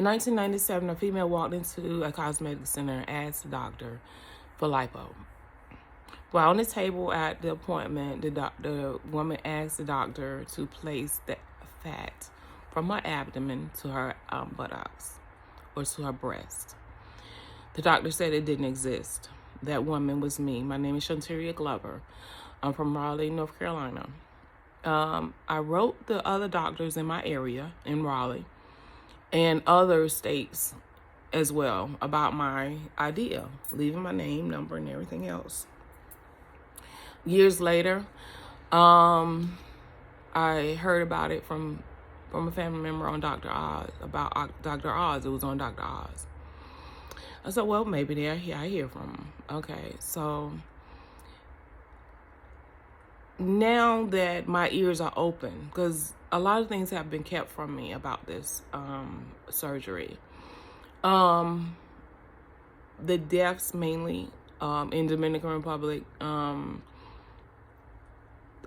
In 1997, a female walked into a cosmetic center and asked the doctor for lipo. While on the table at the appointment, the woman asked the doctor to place the fat from her abdomen to her buttocks or to her breast. The doctor said it didn't exist. That woman was me. My name is Shanteria Glover. I'm from Raleigh, North Carolina. I wrote the other doctors in my area in Raleigh and other states as well about my idea, leaving my name, number, and everything else. Years later, I heard about it from a family member on Dr. Oz, about Dr. Oz. It was on Dr. Oz. I said, well, maybe I hear from them. Okay, so now that my ears are open, because a lot of things have been kept from me about this surgery. The deaths mainly in Dominican Republic.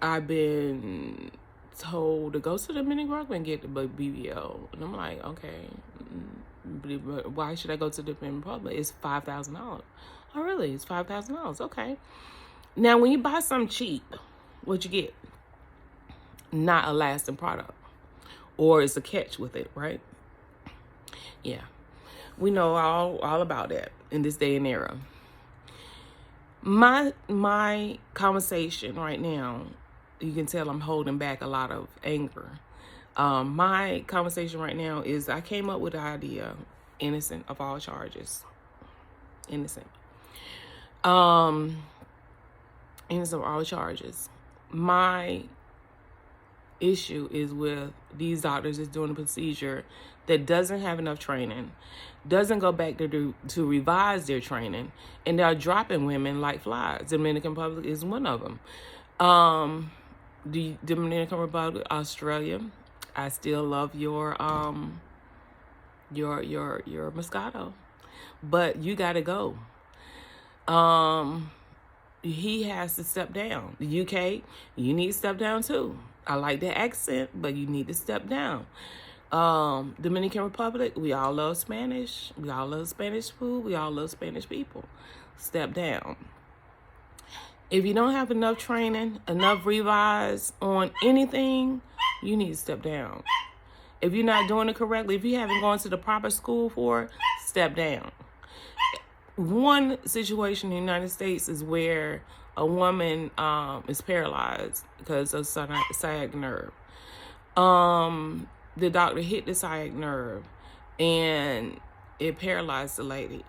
I've been told to go to the Dominican Republic and get the BBL. And I'm like, okay, but why should I go to the Dominican Republic? It's $5,000. Oh, really? It's $5,000. Okay. Now, when you buy something cheap, what you get? Not a lasting product. Or it's a catch with it, right? Yeah. We know all about that in this day and era. My conversation right now, you can tell I'm holding back a lot of anger. My conversation right now is I came up with the idea, innocent of all charges. Innocent. Innocent of all charges. My issue is with these doctors is doing a procedure that doesn't have enough training, doesn't go back to revise their training, and they're dropping women like flies. Dominican Republic is one of them. The Dominican Republic, Australia, I still love your Moscato, but you gotta go. He has to step down. The UK, you need to step down too. I like the accent, but you need to step down. Dominican Republic, we all love Spanish. We all love Spanish food. We all love Spanish people. Step down. If you don't have enough training, enough revise on anything, you need to step down. If you're not doing it correctly, if you haven't gone to the proper school for it, step down. One situation in the United States is where a woman is paralyzed because of sciatic nerve. The doctor hit the sciatic nerve and it paralyzed the lady.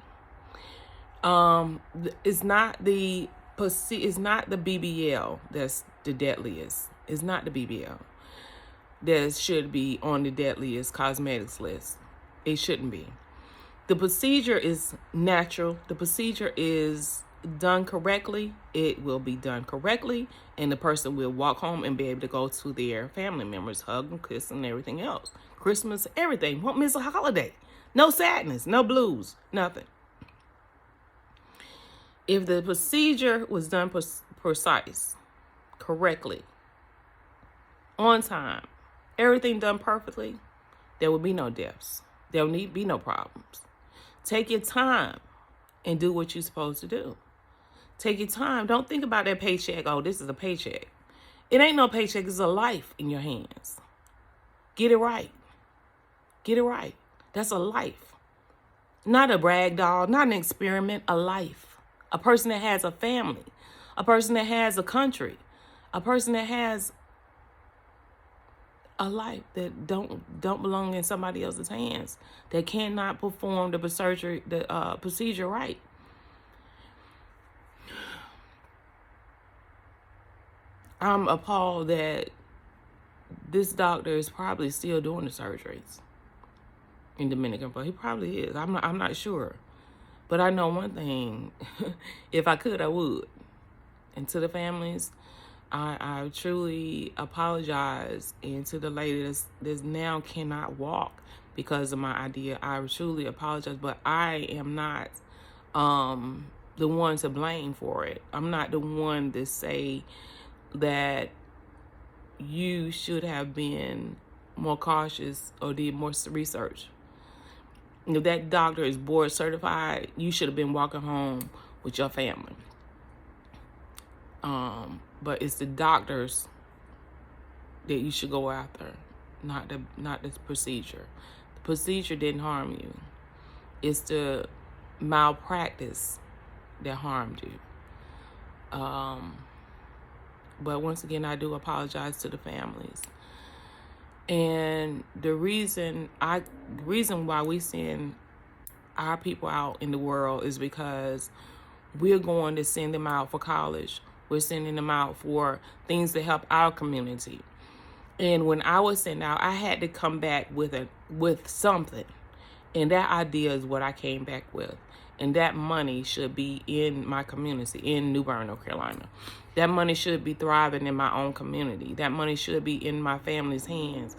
It's not the BBL that's the deadliest. It's not the BBL that should be on the deadliest cosmetics list. It shouldn't be. The procedure is natural. The procedure is done correctly. It will be done correctly, and the person will walk home and be able to go to their family members, hug and kiss and everything else. Christmas, everything. Won't miss a holiday. No sadness, no blues, nothing. If the procedure was done precise, correctly, on time, everything done perfectly, there would be no deaths. There will be no problems. Take your time and do what you're supposed to do. Take your time. Don't think about that paycheck. Oh, this is a paycheck. It ain't no paycheck. It's a life in your hands. Get it right. Get it right. That's a life. Not a brag doll, not an experiment, a life. A person that has a family, a person that has a country, a person that has a life that don't belong in somebody else's hands, that cannot perform the procedure right. I'm appalled that this doctor is probably still doing the surgeries in Dominican, but he probably is. I'm not sure. But I know one thing, if I could, I would. And to the families, I truly apologize. And to the lady that now cannot walk because of my idea, I truly apologize. But I am not the one to blame for it. I'm not the one to say that you should have been more cautious or did more research. If that doctor is board certified, you should have been walking home with your family. But it's the doctors that you should go after, not the procedure. The procedure didn't harm you. It's the malpractice that harmed you. But once again, I do apologize to the families. And the reason why we send our people out in the world is because we're going to send them out for college. We're sending them out for things to help our community. And when I was sent out, I had to come back with something. And that idea is what I came back with. And that money should be in my community, in New Bern, North Carolina. That money should be thriving in my own community. That money should be in my family's hands.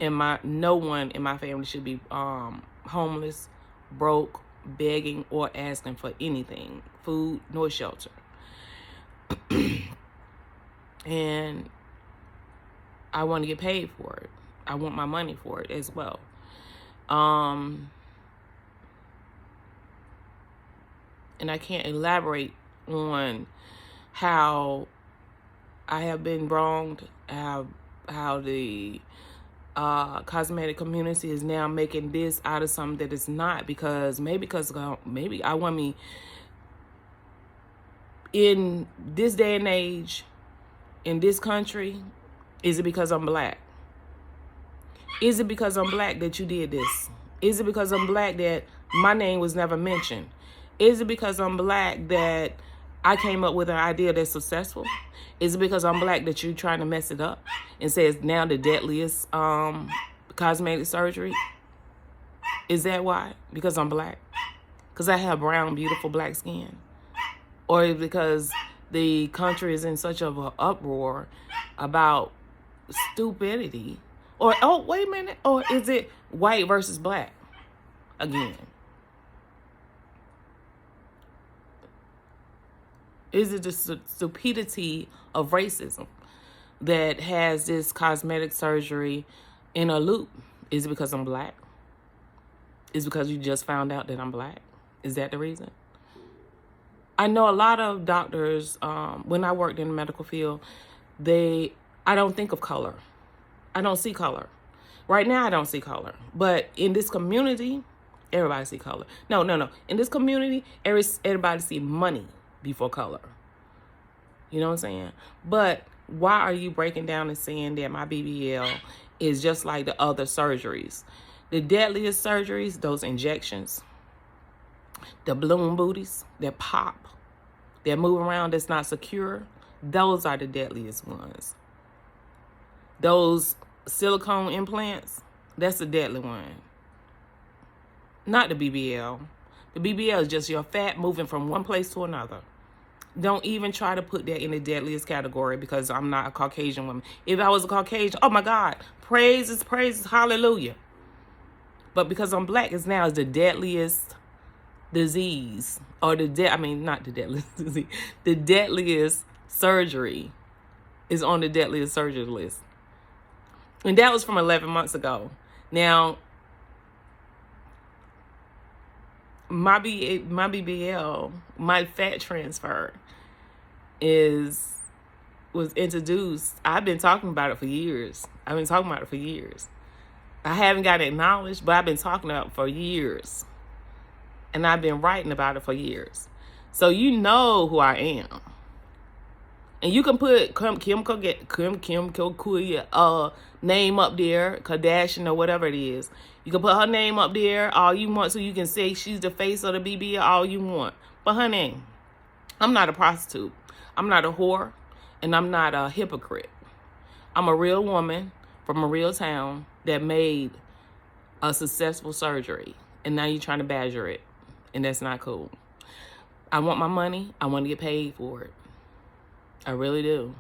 And no one in my family should be homeless, broke, begging, or asking for anything, food, nor shelter. And I want to get paid for it. I want my money for it as well. And I can't elaborate on how I have been wronged, how the cosmetic community is now making this out of something that it's not, because maybe I want me in this day and age, in this country. Is it because I'm black? Is it because I'm black that you did this? Is it because I'm black that my name was never mentioned? Is it because I'm black that I came up with an idea that's successful? Is it because I'm black that you're trying to mess it up and say it's now the deadliest cosmetic surgery? Is that why? Because I'm black? Because I have brown, beautiful black skin? Or is it because the country is in such of an uproar about stupidity? Or, oh, wait a minute. Or is it white versus black again? Is it the stupidity of racism that has this cosmetic surgery in a loop? Is it because I'm black? Is it because you just found out that I'm black? Is that the reason? I know a lot of doctors, when I worked in the medical field, I don't think of color. I don't see color. Right now, I don't see color. But in this community, everybody see color. No. In this community, everybody see money before color. You know what I'm saying? But why are you breaking down and saying that my BBL is just like the other surgeries? The deadliest surgeries, those injections, the balloon booties that pop, that move around, that's not secure, those are the deadliest ones. Those silicone implants, that's a deadly one. Not the BBL. The BBL is just your fat moving from one place to another. Don't even try to put that in the deadliest category, because I'm not a Caucasian woman. If I was a Caucasian, oh my God, praises, hallelujah. But because I'm black, it's the deadliest disease, or not the deadliest disease, the deadliest surgery is on the deadliest surgery list. And that was from 11 months ago. Now, my BBL, my fat transfer was introduced. I've been talking about it for years. I haven't got it acknowledged, but I've been talking about it for years. And I've been writing about it for years. So you know who I am. And you can put Kim Kardashian name up there, Kardashian or whatever it is. You can put her name up there all you want, so you can say she's the face of the BBL all you want. But honey, I'm not a prostitute. I'm not a whore. And I'm not a hypocrite. I'm a real woman from a real town that made a successful surgery. And now you're trying to badger it. And that's not cool. I want my money. I want to get paid for it. I really do.